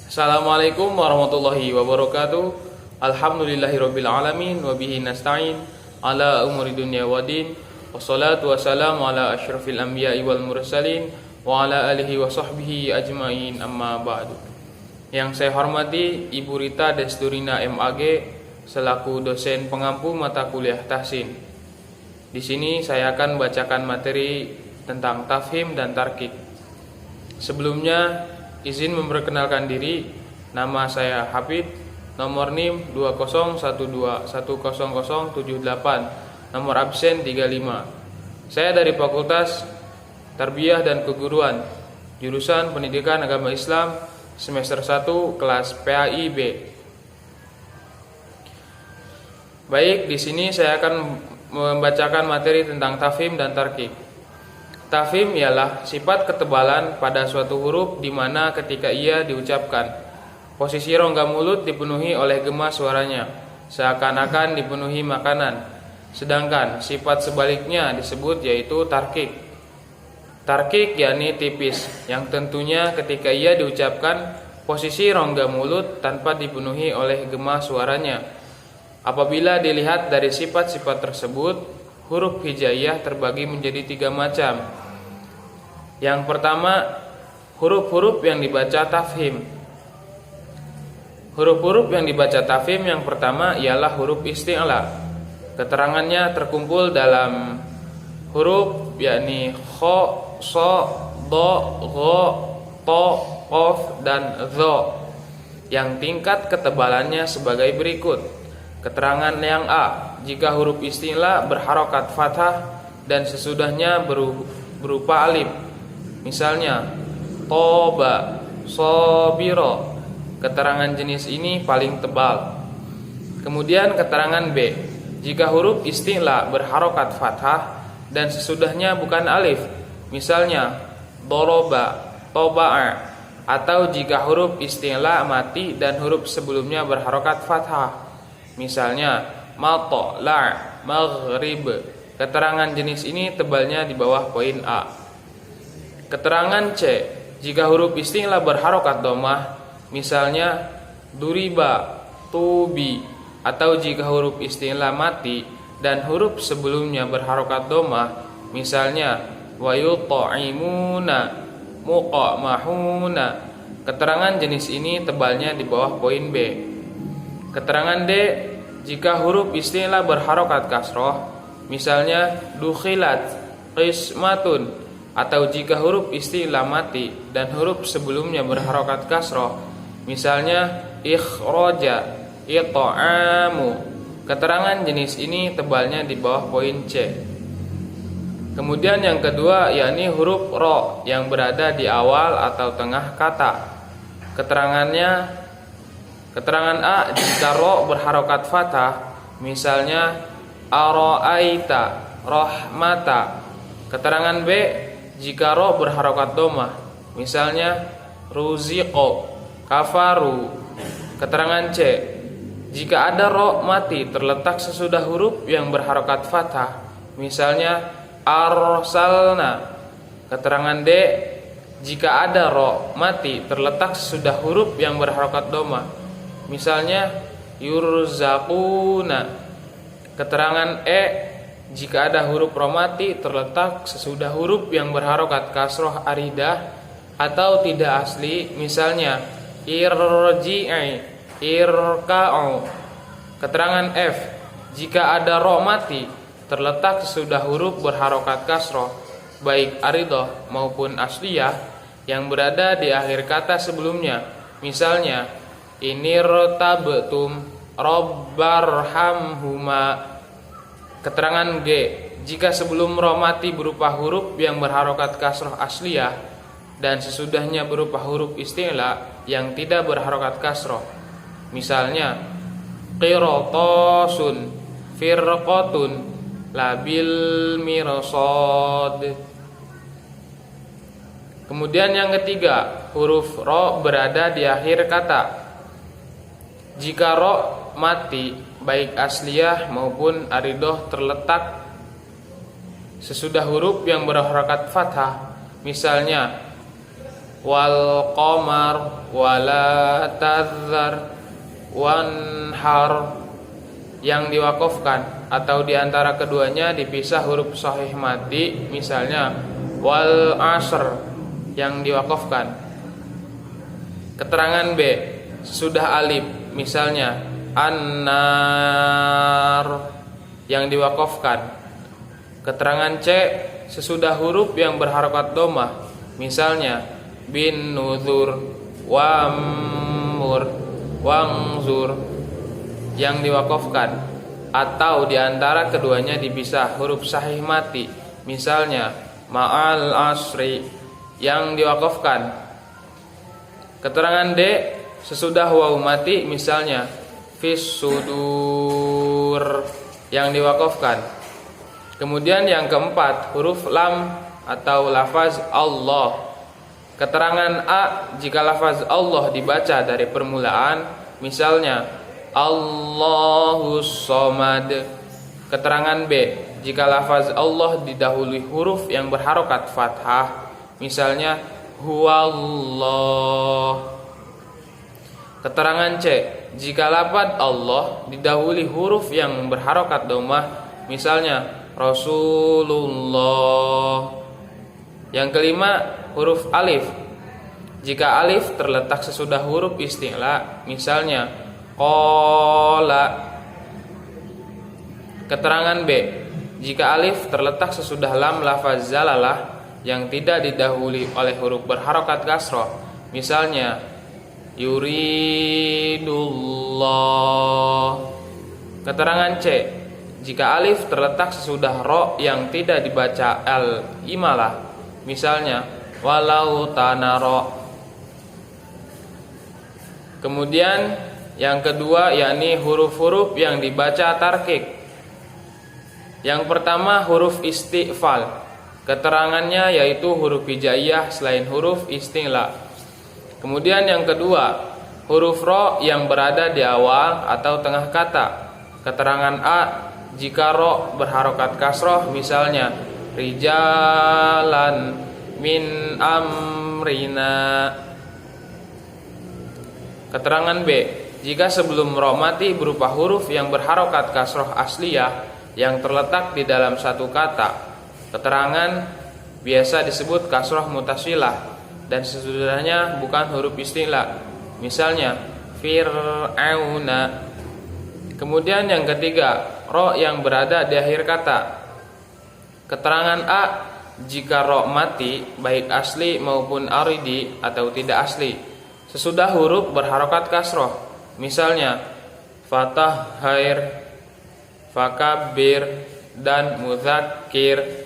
Assalamualaikum warahmatullahi wabarakatuh. Alhamdulillahirabbil alamin wa bihi nasta'in ala umuri dunya waddin. Wassalatu wassalamu ala asyrafil anbiya'i wal mursalin wa ala alihi wa sahbihi ajmain, amma ba'du. Yang saya hormati Ibu Rita Desturina MAG selaku dosen pengampu mata kuliah tahsin. Di sini saya akan bacakan materi tentang tafhim dan tarkik. Sebelumnya izin memperkenalkan diri. Nama saya Hafid, nomor NIM 2012100078, nomor absen 35. Saya dari Fakultas Tarbiyah dan Keguruan, jurusan Pendidikan Agama Islam, semester 1 kelas PAIB. Baik, di sini saya akan membacakan materi tentang tafhim dan tarkik. Tafhim ialah sifat ketebalan pada suatu huruf di mana ketika ia diucapkan, posisi rongga mulut dipenuhi oleh gema suaranya, seakan-akan dipenuhi makanan. Sedangkan sifat sebaliknya disebut yaitu tarkik. Tarkik yakni tipis, yang tentunya ketika ia diucapkan, posisi rongga mulut tanpa dipenuhi oleh gema suaranya. Apabila dilihat dari sifat-sifat tersebut, huruf hijaiyah terbagi menjadi 3 macam. Yang pertama, huruf-huruf yang dibaca tafhim. Huruf-huruf yang dibaca tafhim yang pertama ialah huruf isti'la. Keterangannya terkumpul dalam huruf yakni kha, sha, dha, gha, ta, qaf, dan dha yang tingkat ketebalannya sebagai berikut. Keterangan yang A, jika huruf isti'la berharokat fathah dan sesudahnya berupa alif. Misalnya toba, sobiro. Keterangan jenis ini paling tebal. Kemudian keterangan B, jika huruf isti'la berharokat fathah dan sesudahnya bukan alif. Misalnya doroba, toba'a. Atau jika huruf isti'la mati dan huruf sebelumnya berharokat fathah. Misalnya mato, la, maghrib. Keterangan jenis ini tebalnya di bawah poin A. Keterangan C, jika huruf isti'la berharokat dhammah, misalnya duriba, tubi. Atau jika huruf isti'la mati dan huruf sebelumnya berharokat dhammah, misalnya wayut'imuna, muqamahuna. Keterangan jenis ini tebalnya di bawah poin B. Keterangan D, jika huruf isti'la berharokat kasroh, misalnya dukhilat, qismatun. Atau jika huruf isti'la mati dan huruf sebelumnya berharokat kasroh, misalnya ikhroja, it'amu. Keterangan jenis ini tebalnya di bawah poin C. Kemudian yang kedua yakni huruf ro yang berada di awal atau tengah kata. Keterangan A, jika ro berharokat fathah, misalnya aro'aita, rohmata. Keterangan B, jika ro berharokat dhammah, misalnya ruziqo, kafaru. Keterangan C, jika ada ro mati terletak sesudah huruf yang berharokat fathah, misalnya arsalna. Keterangan D, jika ada ro mati terletak sesudah huruf yang berharokat dhammah, misalnya yurzaquna. Keterangan E, jika ada huruf ro mati terletak sesudah huruf yang berharokat kasroh aridah atau tidak asli, misalnya irji'i, irka'u. Keterangan F, jika ada ro mati terletak sesudah huruf berharokat kasroh, baik aridah maupun asliyah, yang berada di akhir kata sebelumnya, misalnya inirtabtum rabbarhamhuma. Keterangan G, jika sebelum ro mati berupa huruf yang berharokat kasroh asliyah dan sesudahnya berupa huruf isti'la yang tidak berharokat kasroh, misalnya qiratosun, firqatun, labil mirsad. Kemudian yang ketiga, huruf ro berada di akhir kata. Jika ro mati baik asliyah maupun aridoh terletak sesudah huruf yang berharokat fathah, misalnya wal qamar, wala tadzar, wanhar yang diwakafkan, atau diantara keduanya dipisah huruf sahih mati, misalnya wal asr yang diwakafkan. Keterangan B, sesudah alif, misalnya an-nar yang diwakafkan. Keterangan C, sesudah huruf yang berharokat dhammah, misalnya bin nuzur, wamur, wangzur yang diwakafkan, atau diantara keduanya dipisah huruf sahih mati, misalnya ma'al asri yang diwakafkan. Keterangan D, sesudah waw mati, misalnya fis sudur yang diwakafkan. Kemudian yang keempat, huruf lam atau lafaz Allah. Keterangan A, jika lafaz Allah dibaca dari permulaan, misalnya Allahus Somad. Keterangan B, jika lafaz Allah didahului huruf yang berharokat fathah, misalnya Huwallah. Keterangan C, jika lafaz Allah didahului huruf yang berharokat dhammah, misalnya Rasulullah. Yang kelima, huruf alif. Jika alif terletak sesudah huruf isti'la, misalnya qala. Keterangan B, jika alif terletak sesudah lam lafaz zalalah yang tidak didahului oleh huruf berharokat kasroh, misalnya yuridullah. Keterangan C, jika alif terletak sesudah ro yang tidak dibaca al-imalah, misalnya walau tanaro. Kemudian yang kedua, yakni huruf-huruf yang dibaca tarkik. Yang pertama, huruf istighfal. Keterangannya yaitu huruf hijaiyah selain huruf isti'la. Kemudian yang kedua, huruf ro yang berada di awal atau tengah kata. Keterangan A, jika ro berharokat kasroh, misalnya rijalan min amrina. Keterangan B, jika sebelum ro mati berupa huruf yang berharokat kasroh asliyah yang terletak di dalam satu kata. Keterangan biasa disebut kasroh mutasilah dan sesudahnya bukan huruf istilah, misalnya fir'auna. Kemudian yang ketiga, ro yang berada di akhir kata. Keterangan A, jika ro mati baik asli maupun aridi atau tidak asli sesudah huruf berharokat kasroh, misalnya fatahhair, fakabir, dan mudzakir,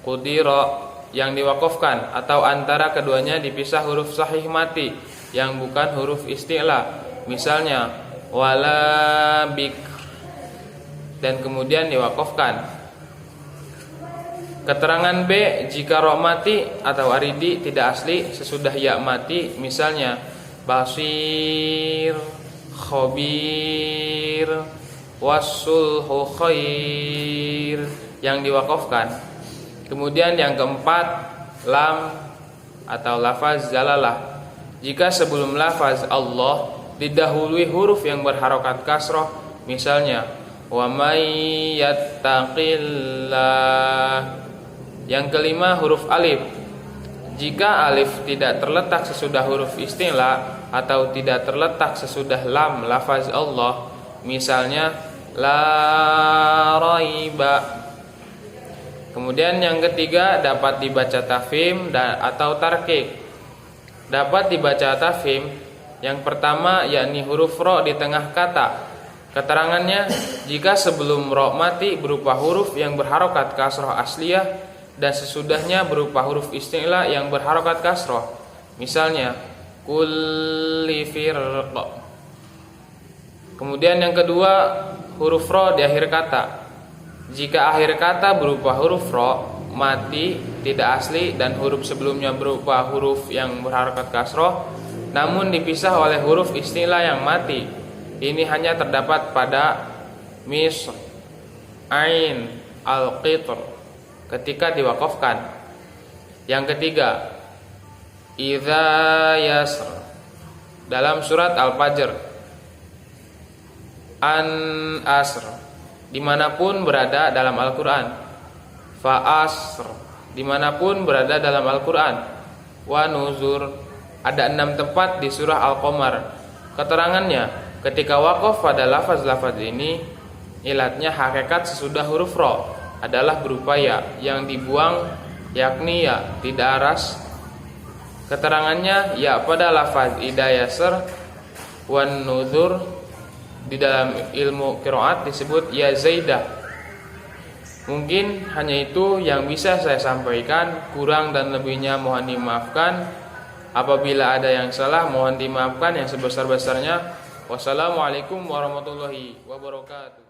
qudira yang diwakafkan, atau antara keduanya dipisah huruf sahih mati yang bukan huruf isti'la, misalnya wala bikr, dan kemudian diwakafkan. Keterangan B, jika ro mati atau aridi tidak asli sesudah ya mati, misalnya basir, khobir, wasulhu khair yang diwakafkan. Kemudian yang keempat, lam atau lafaz zalalah. Jika sebelum lafaz Allah didahului huruf yang berharokat kasroh, misalnya wa may yattaqillah. Yang kelima, huruf alif. Jika alif tidak terletak sesudah huruf isti'la atau tidak terletak sesudah lam lafaz Allah, misalnya la raiba. Kemudian yang ketiga, dapat dibaca tafhim atau tarkik. Dapat dibaca tafhim. Yang pertama, yakni huruf ro di tengah kata. Keterangannya, jika sebelum ro mati berupa huruf yang berharokat kasroh asliyah dan sesudahnya berupa huruf isti'la yang berharokat kasroh, misalnya kulli firq. Kemudian yang kedua, huruf ro di akhir kata. Jika akhir kata berupa huruf ro mati tidak asli dan huruf sebelumnya berupa huruf yang berharokat kasroh namun dipisah oleh huruf isti'la yang mati, ini hanya terdapat pada misr, ain, al-qitr ketika diwakafkan. Yang ketiga, idza yasr. Dalam surat Al-Fajr, an asr, dimanapun berada dalam Al-Quran. Fa asr, dimanapun berada dalam Al-Quran. Wa nuzur, ada 6 tempat di surah Al-Qamar. Keterangannya, ketika waqaf pada lafaz-lafaz ini, ilatnya hakikat sesudah huruf ro adalah berupa ya yang dibuang, yakni ya tidak aras. Keterangannya, ya pada lafaz idza yasr wan nuzur di dalam ilmu qiraat disebut ya zaidah. Mungkin hanya itu yang bisa saya sampaikan, kurang dan lebihnya mohon dimaafkan. Apabila ada yang salah mohon dimaafkan yang sebesar-besarnya. Wassalamualaikum warahmatullahi wabarakatuh.